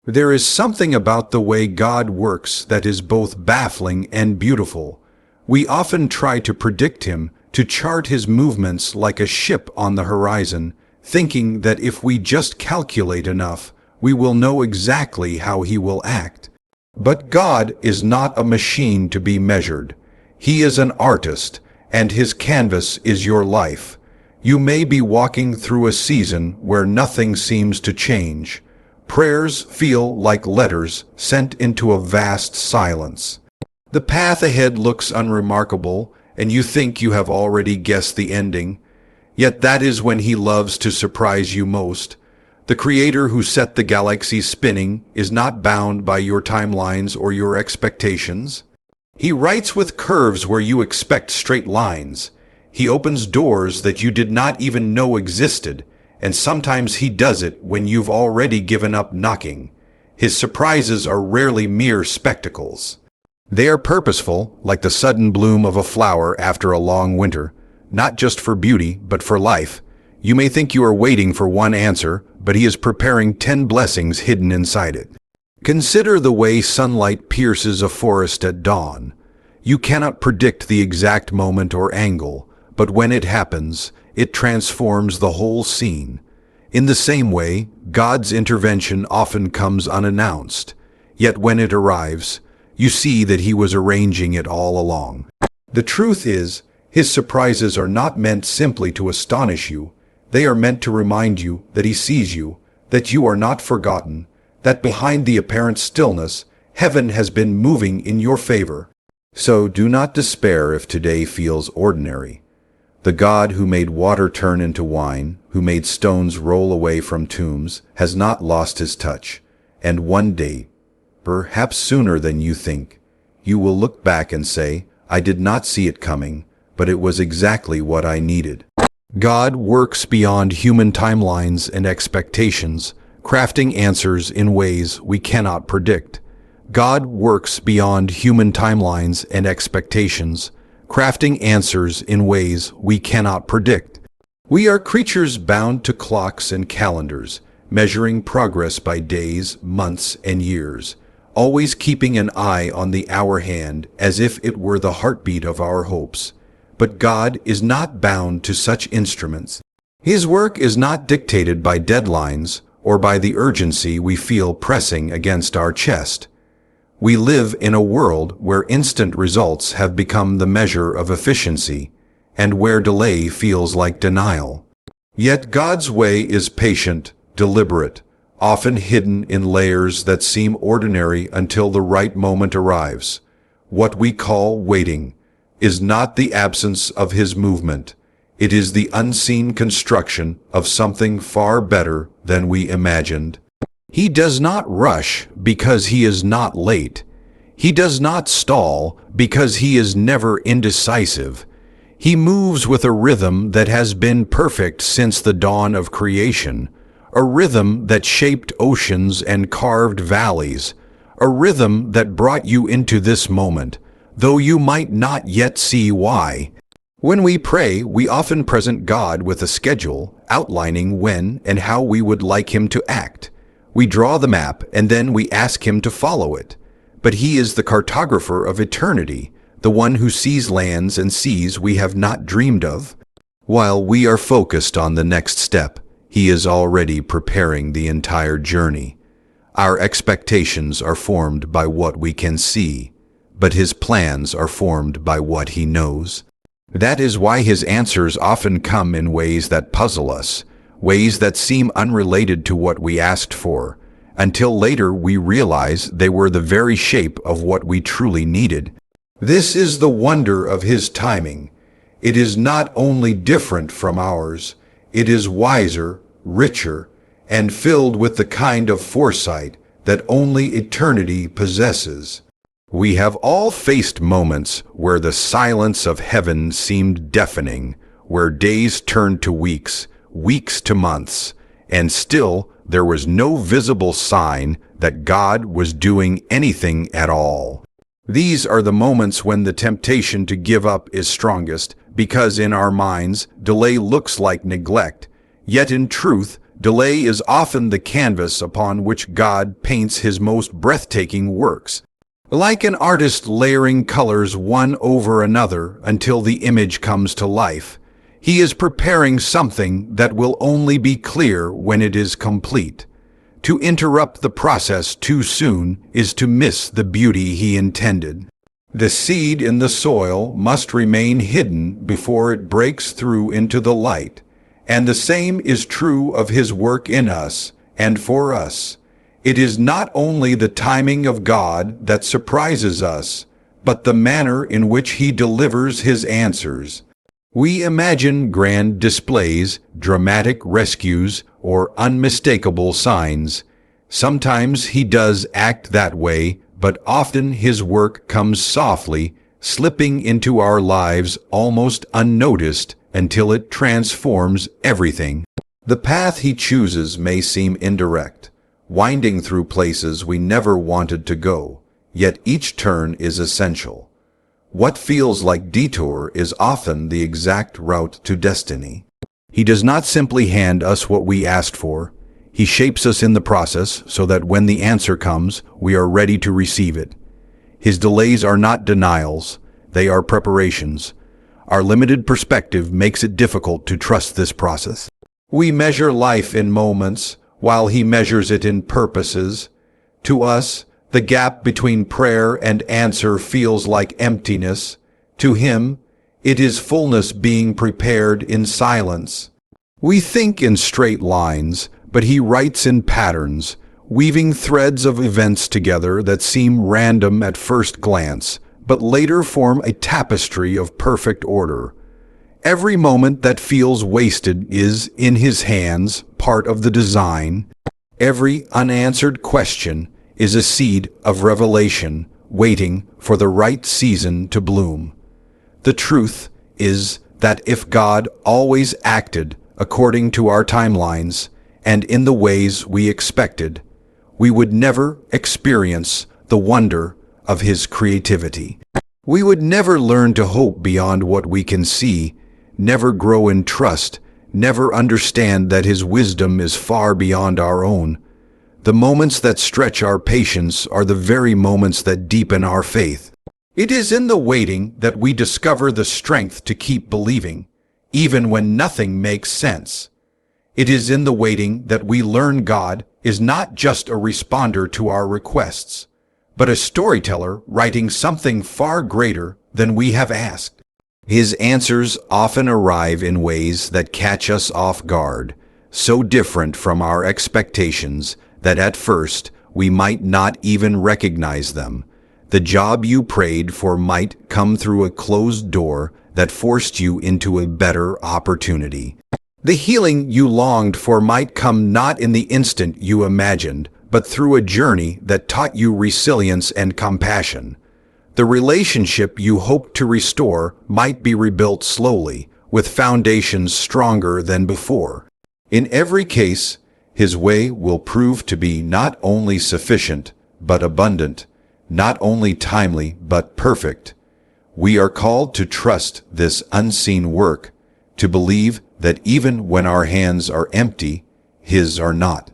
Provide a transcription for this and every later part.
There is something about the way God works that is both baffling and beautiful. We often try to predict Him, to chart His movements like a ship on the horizon, thinking that if we just calculate enough, we will know exactly how He will act. But God is not a machine to be measured. He is an artist, and His canvas is your life. You may be walking through a season where nothing seems to change. Prayers feel like letters sent into a vast silence. The path ahead looks unremarkable, and you think you have already guessed the ending. Yet that is when He loves to surprise you most. The Creator who set the galaxy spinning is not bound by your timelines or your expectations. He writes with curves where you expect straight lines. He opens doors that you did not even know existed, and sometimes He does it when you've already given up knocking. His surprises are rarely mere spectacles. They are purposeful, like the sudden bloom of a flower after a long winter, not just for beauty, but for life. You may think you are waiting for one answer, but He is preparing 10 blessings hidden inside it. Consider the way sunlight pierces a forest at dawn. You cannot predict the exact moment or angle, but when it happens, it transforms the whole scene. In the same way, God's intervention often comes unannounced, yet when it arrives, you see that He was arranging it all along. The truth is, His surprises are not meant simply to astonish you. They are meant to remind you that He sees you, that you are not forgotten, that behind the apparent stillness, heaven has been moving in your favor. So do not despair if today feels ordinary. The God who made water turn into wine, who made stones roll away from tombs, has not lost His touch. And one day, perhaps sooner than you think, you will look back and say, I did not see it coming, but it was exactly what I needed. God works beyond human timelines and expectations, crafting answers in ways we cannot predict. God works beyond human timelines and expectations, crafting answers in ways we cannot predict. We are creatures bound to clocks and calendars, measuring progress by days, months, and years, always keeping an eye on the hour hand as if it were the heartbeat of our hopes. But God is not bound to such instruments. His work is not dictated by deadlines or by the urgency we feel pressing against our chest. We live in a world where instant results have become the measure of efficiency, and where delay feels like denial. Yet God's way is patient, deliberate, often hidden in layers that seem ordinary until the right moment arrives. What we call waiting is not the absence of His movement. It is the unseen construction of something far better than we imagined. He does not rush because He is not late. He does not stall because He is never indecisive. He moves with a rhythm that has been perfect since the dawn of creation, a rhythm that shaped oceans and carved valleys, a rhythm that brought you into this moment, though you might not yet see why. When we pray, we often present God with a schedule outlining when and how we would like Him to act. We draw the map and then we ask Him to follow it. But He is the cartographer of eternity, the one who sees lands and seas we have not dreamed of. While we are focused on the next step, He is already preparing the entire journey. Our expectations are formed by what we can see, but His plans are formed by what He knows. That is why His answers often come in ways that puzzle us, ways that seem unrelated to what we asked for, until later we realize they were the very shape of what we truly needed. This is the wonder of His timing. It is not only different from ours, it is wiser, richer, and filled with the kind of foresight that only eternity possesses. We have all faced moments where the silence of heaven seemed deafening, where days turned to weeks, weeks to months, and still there was no visible sign that God was doing anything at all. These are the moments when the temptation to give up is strongest, because in our minds, delay looks like neglect, yet in truth, Delay is often the canvas upon which God paints his most breathtaking works. Like an artist layering colors one over another until the image comes to life, he is preparing something that will only be clear when it is complete. To interrupt the process too soon is to miss the beauty he intended. The seed in the soil must remain hidden before it breaks through into the light, and the same is true of his work in us and for us. It is not only the timing of God that surprises us, but the manner in which he delivers his answers. We imagine grand displays, dramatic rescues, or unmistakable signs. Sometimes he does act that way, but often his work comes softly, slipping into our lives almost unnoticed until it transforms everything. The path he chooses may seem indirect, winding through places we never wanted to go, yet each turn is essential. What feels like detour is often the exact route to destiny. He does not simply hand us what we asked for. He shapes us in the process so that when the answer comes, we are ready to receive it. His delays are not denials, they are preparations. Our limited perspective makes it difficult to trust this process. We measure life in moments, while he measures it in purposes. To us, the gap between prayer and answer feels like emptiness. To him, it is fullness being prepared in silence. We think in straight lines, but he writes in patterns, weaving threads of events together that seem random at first glance, but later form a tapestry of perfect order. Every moment that feels wasted is, in his hands, part of the design. Every unanswered question is a seed of revelation waiting for the right season to bloom. The truth is that if God always acted according to our timelines and in the ways we expected, we would never experience the wonder of his creativity. We would never learn to hope beyond what we can see, never grow in trust, never understand that his wisdom is far beyond our own. The moments that stretch our patience are the very moments that deepen our faith. It is in the waiting that we discover the strength to keep believing, even when nothing makes sense. It is in the waiting that we learn God is not just a responder to our requests, but a storyteller writing something far greater than we have asked. His answers often arrive in ways that catch us off guard, so different from our expectations that at first we might not even recognize them. The job you prayed for might come through a closed door that forced you into a better opportunity. The healing you longed for might come not in the instant you imagined, but through a journey that taught you resilience and compassion. The relationship you hoped to restore might be rebuilt slowly, with foundations stronger than before. In every case, his way will prove to be not only sufficient, but abundant, not only timely, but perfect. We are called to trust this unseen work, to believe that even when our hands are empty, his are not.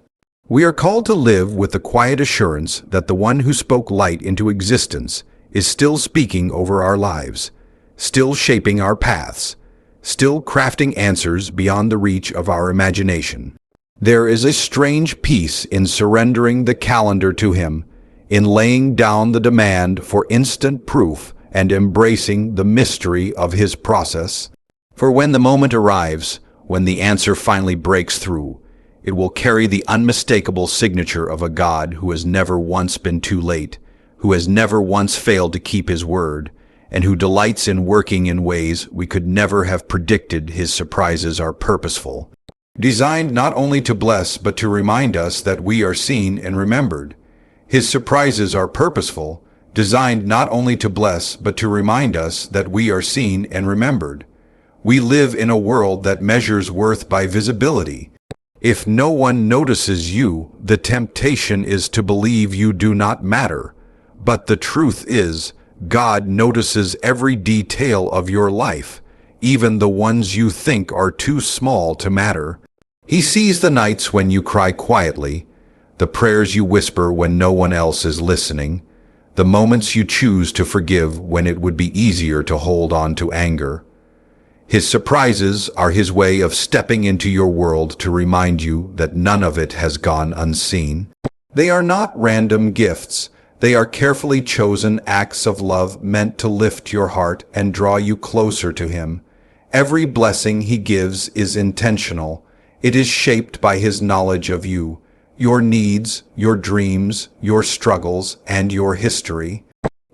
We are called to live with the quiet assurance that the one who spoke light into existence is still speaking over our lives, still shaping our paths, still crafting answers beyond the reach of our imagination. There is a strange peace in surrendering the calendar to him, in laying down the demand for instant proof and embracing the mystery of his process. For when the moment arrives, when the answer finally breaks through, it will carry the unmistakable signature of a God who has never once been too late, who has never once failed to keep his word, and who delights in working in ways we could never have predicted. His surprises are purposeful, designed not only to bless but to remind us that we are seen and remembered. His surprises are purposeful, designed not only to bless but to remind us that we are seen and remembered. We live in a world that measures worth by visibility. If no one notices you, the temptation is to believe you do not matter. But the truth is, God notices every detail of your life, even the ones you think are too small to matter. He sees the nights when you cry quietly, the prayers you whisper when no one else is listening, the moments you choose to forgive when it would be easier to hold on to anger. His surprises are his way of stepping into your world to remind you that none of it has gone unseen. They are not random gifts. They are carefully chosen acts of love meant to lift your heart and draw you closer to him. Every blessing he gives is intentional. It is shaped by his knowledge of you, your needs, your dreams, your struggles, and your history.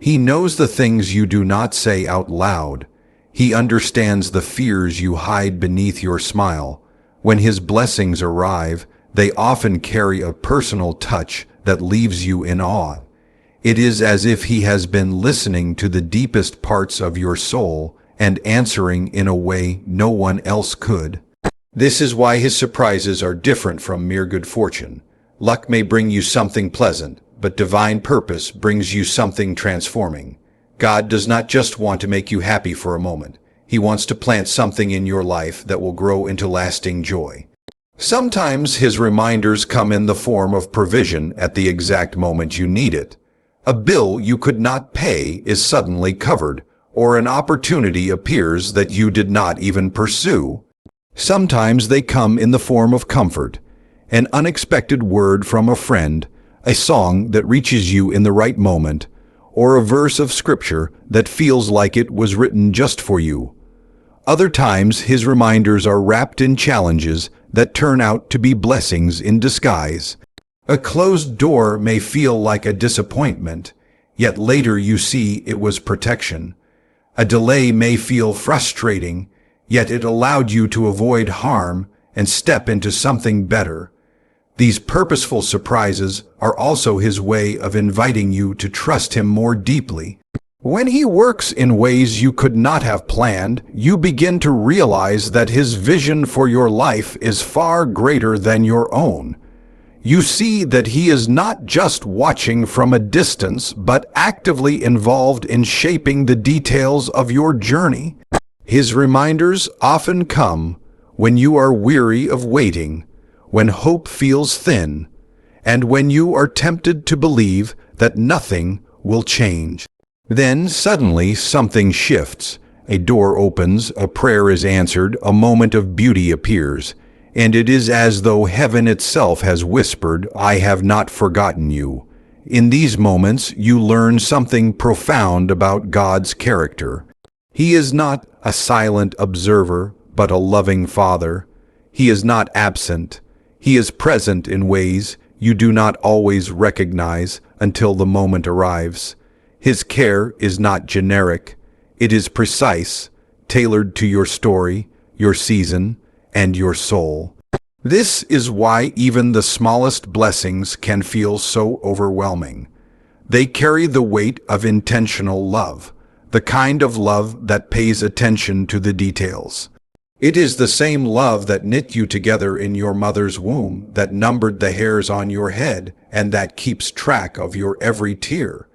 He knows the things you do not say out loud. He understands the fears you hide beneath your smile. When his blessings arrive, they often carry a personal touch that leaves you in awe. It is as if he has been listening to the deepest parts of your soul and answering in a way no one else could. This is why his surprises are different from mere good fortune. Luck may bring you something pleasant, but divine purpose brings you something transforming. God does not just want to make you happy for a moment. He wants to plant something in your life that will grow into lasting joy. Sometimes his reminders come in the form of provision at the exact moment you need it. A bill you could not pay is suddenly covered, or an opportunity appears that you did not even pursue. Sometimes they come in the form of comfort, an unexpected word from a friend, a song that reaches you in the right moment, or a verse of scripture that feels like it was written just for you. Other times, his reminders are wrapped in challenges that turn out to be blessings in disguise. A closed door may feel like a disappointment, yet later you see it was protection. A delay may feel frustrating, yet it allowed you to avoid harm and step into something better. These purposeful surprises are also his way of inviting you to trust him more deeply. When he works in ways you could not have planned, you begin to realize that his vision for your life is far greater than your own. You see that he is not just watching from a distance, but actively involved in shaping the details of your journey. His reminders often come when you are weary of waiting, when hope feels thin, and when you are tempted to believe that nothing will change. Then suddenly something shifts. A door opens, a prayer is answered, a moment of beauty appears, and it is as though heaven itself has whispered, "I have not forgotten you." In these moments, you learn something profound about God's character. He is not a silent observer, but a loving Father. He is not absent. He is present in ways you do not always recognize until the moment arrives. His care is not generic. It is precise, tailored to your story, your season, and your soul. This is why even the smallest blessings can feel so overwhelming. They carry the weight of intentional love, the kind of love that pays attention to the details. It is the same love that knit you together in your mother's womb, that numbered the hairs on your head, and that keeps track of your every tear.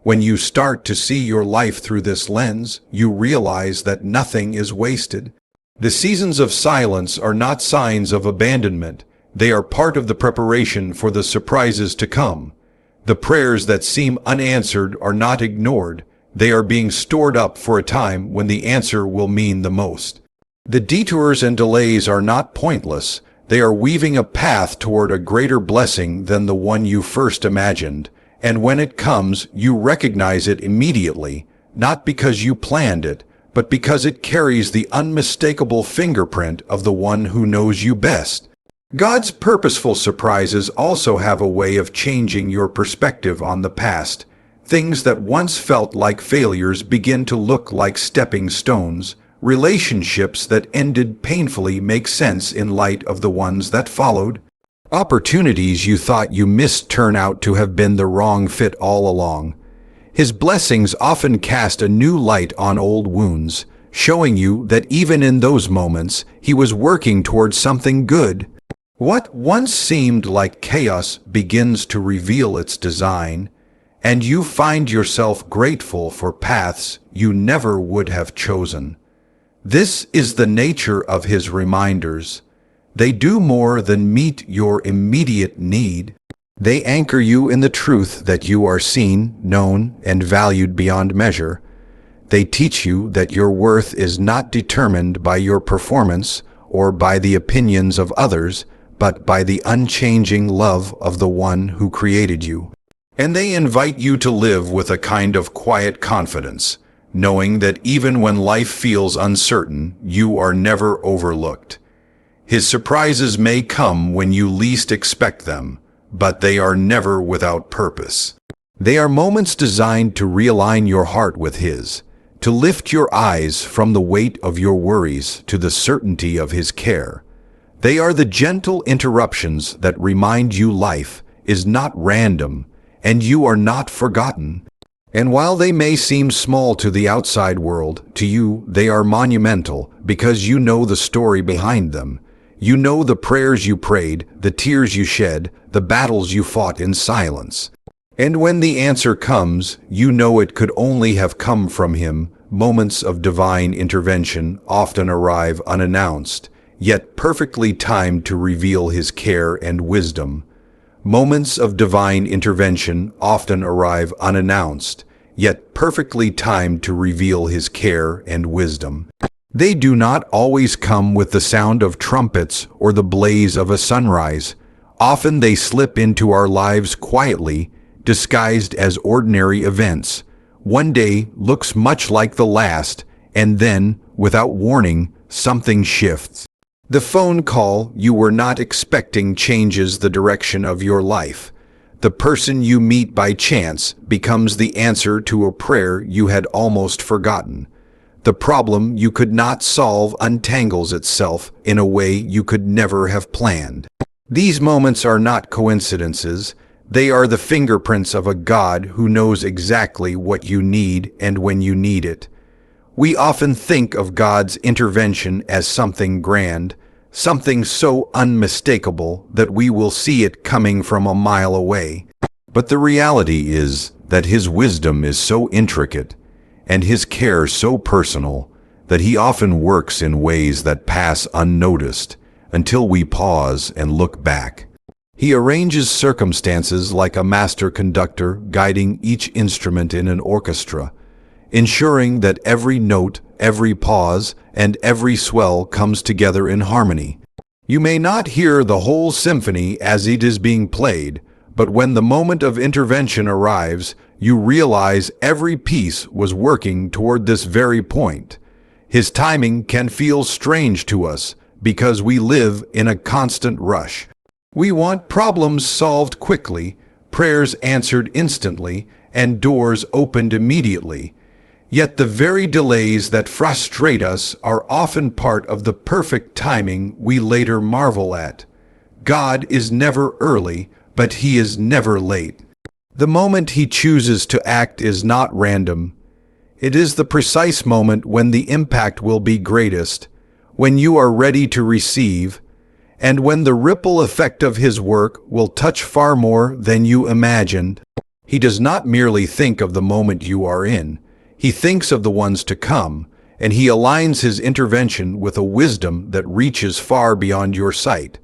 When you start to see your life through this lens, you realize that nothing is wasted. The seasons of silence are not signs of abandonment. They are part of the preparation for the surprises to come. The prayers that seem unanswered are not ignored. They are being stored up for a time when the answer will mean the most. The detours and delays are not pointless. They are weaving a path toward a greater blessing than the one you first imagined. And when it comes, you recognize it immediately, not because you planned it, but because it carries the unmistakable fingerprint of the one who knows you best. God's purposeful surprises also have a way of changing your perspective on the past. Things that once felt like failures begin to look like stepping stones. Relationships that ended painfully make sense in light of the ones that followed. Opportunities you thought you missed turn out to have been the wrong fit all along. His blessings often cast a new light on old wounds, showing you that even in those moments, he was working towards something good. What once seemed like chaos begins to reveal its design, and you find yourself grateful for paths you never would have chosen. This is the nature of his reminders. They do more than meet your immediate need. They anchor you in the truth that you are seen, known, and valued beyond measure. They teach you that your worth is not determined by your performance or by the opinions of others, but by the unchanging love of the one who created you. And they invite you to live with a kind of quiet confidence, knowing that even when life feels uncertain, you are never overlooked. His surprises may come when you least expect them, but they are never without purpose. They are moments designed to realign your heart with His, to lift your eyes from the weight of your worries to the certainty of His care. They are the gentle interruptions that remind you life is not random and you are not forgotten. And while they may seem small to the outside world, to you they are monumental because you know the story behind them. You know the prayers you prayed, the tears you shed, the battles you fought in silence. And when the answer comes, you know it could only have come from Him. Moments of divine intervention often arrive unannounced, yet perfectly timed to reveal His care and wisdom. Moments of divine intervention often arrive unannounced, yet perfectly timed to reveal His care and wisdom. They do not always come with the sound of trumpets or the blaze of a sunrise. Often they slip into our lives quietly, disguised as ordinary events. One day looks much like the last, and then, without warning, something shifts. The phone call you were not expecting changes the direction of your life. The person you meet by chance becomes the answer to a prayer you had almost forgotten. The problem you could not solve untangles itself in a way you could never have planned. These moments are not coincidences. They are the fingerprints of a God who knows exactly what you need and when you need it. We often think of God's intervention as something grand, something so unmistakable that we will see it coming from a mile away. But the reality is that His wisdom is so intricate and His care so personal that He often works in ways that pass unnoticed until we pause and look back. He arranges circumstances like a master conductor guiding each instrument in an orchestra, ensuring that every note, every pause, and every swell comes together in harmony. You may not hear the whole symphony as it is being played, but when the moment of intervention arrives, you realize every piece was working toward this very point. His timing can feel strange to us because we live in a constant rush. We want problems solved quickly, prayers answered instantly, and doors opened immediately. Yet the very delays that frustrate us are often part of the perfect timing we later marvel at. God is never early, but He is never late. The moment He chooses to act is not random. It is the precise moment when the impact will be greatest, when you are ready to receive, and when the ripple effect of His work will touch far more than you imagined. He does not merely think of the moment you are in. He thinks of the ones to come, and He aligns His intervention with a wisdom that reaches far beyond your sight.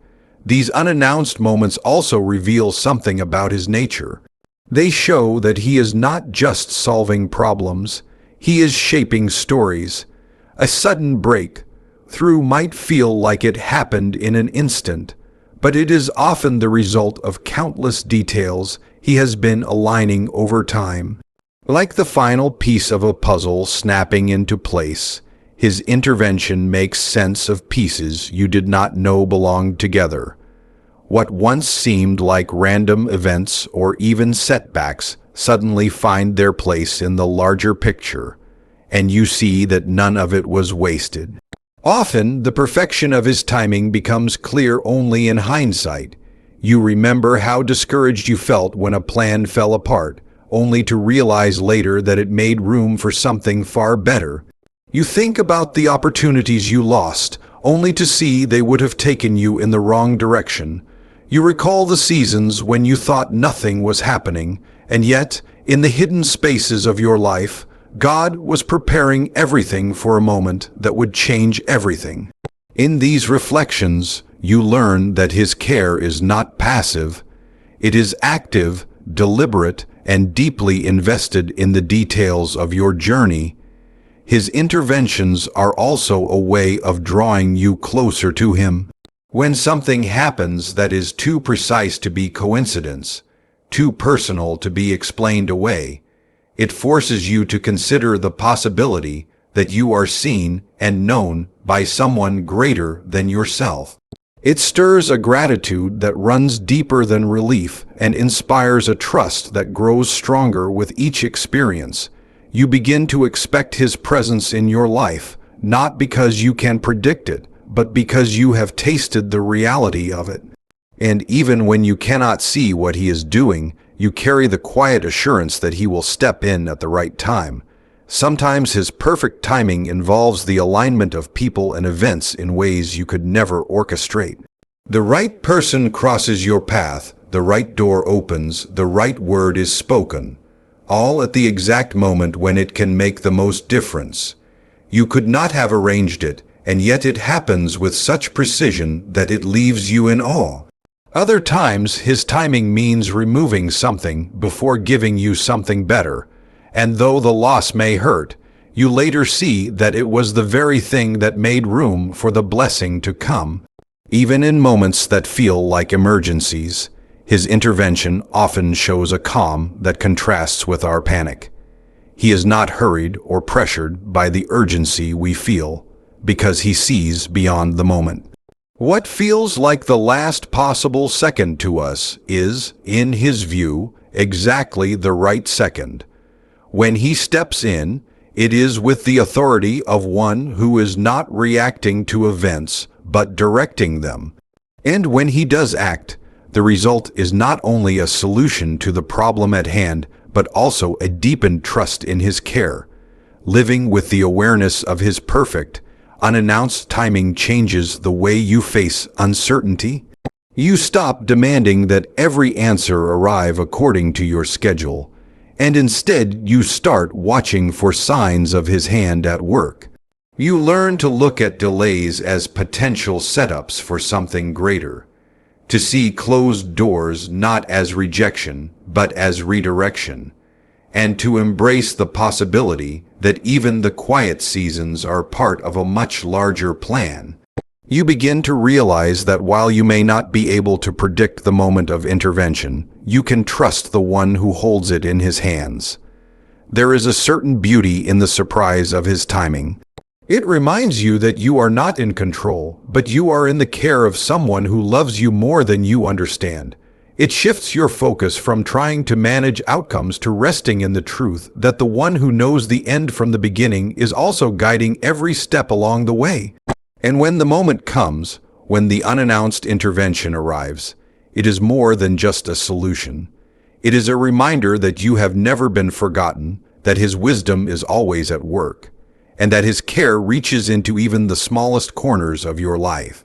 These unannounced moments also reveal something about His nature. They show that He is not just solving problems, He is shaping stories. A sudden breakthrough might feel like it happened in an instant, but it is often the result of countless details He has been aligning over time. Like the final piece of a puzzle snapping into place, His intervention makes sense of pieces you did not know belonged together. What once seemed like random events or even setbacks suddenly find their place in the larger picture, and you see that none of it was wasted. Often, the perfection of His timing becomes clear only in hindsight. You remember how discouraged you felt when a plan fell apart, only to realize later that it made room for something far better. You think about the opportunities you lost, only to see they would have taken you in the wrong direction. You recall the seasons when you thought nothing was happening, and yet, in the hidden spaces of your life, God was preparing everything for a moment that would change everything. In these reflections, you learn that his care is not passive. It is active, deliberate, and deeply invested in the details of your journey. His interventions are also a way of drawing you closer to him. When something happens that is too precise to be coincidence, too personal to be explained away, it forces you to consider the possibility that you are seen and known by someone greater than yourself. It stirs a gratitude that runs deeper than relief and inspires a trust that grows stronger with each experience. You begin to expect his presence in your life, not because you can predict it, but because you have tasted the reality of it. And even when you cannot see what he is doing, you carry the quiet assurance that he will step in at the right time. Sometimes his perfect timing involves the alignment of people and events in ways you could never orchestrate. The right person crosses your path, the right door opens, the right word is spoken, all at the exact moment when it can make the most difference. You could not have arranged it, and yet it happens with such precision that it leaves you in awe. Other times, his timing means removing something before giving you something better, and though the loss may hurt, you later see that it was the very thing that made room for the blessing to come. Even in moments that feel like emergencies, his intervention often shows a calm that contrasts with our panic. He is not hurried or pressured by the urgency we feel, because he sees beyond the moment. What feels like the last possible second to us is, in his view, exactly the right second. When he steps in, it is with the authority of one who is not reacting to events, but directing them. And when he does act, the result is not only a solution to the problem at hand, but also a deepened trust in his care. Living with the awareness of his perfect, unannounced timing changes the way you face uncertainty. You stop demanding that every answer arrive according to your schedule, and instead you start watching for signs of his hand at work. You learn to look at delays as potential setups for something greater, to see closed doors not as rejection, but as redirection, and to embrace the possibility that even the quiet seasons are part of a much larger plan. You begin to realize that while you may not be able to predict the moment of intervention, you can trust the one who holds it in his hands. There is a certain beauty in the surprise of his timing. It reminds you that you are not in control, but you are in the care of someone who loves you more than you understand. It shifts your focus from trying to manage outcomes to resting in the truth that the one who knows the end from the beginning is also guiding every step along the way. And when the moment comes, when the unannounced intervention arrives, it is more than just a solution. It is a reminder that you have never been forgotten, that his wisdom is always at work, and that his care reaches into even the smallest corners of your life.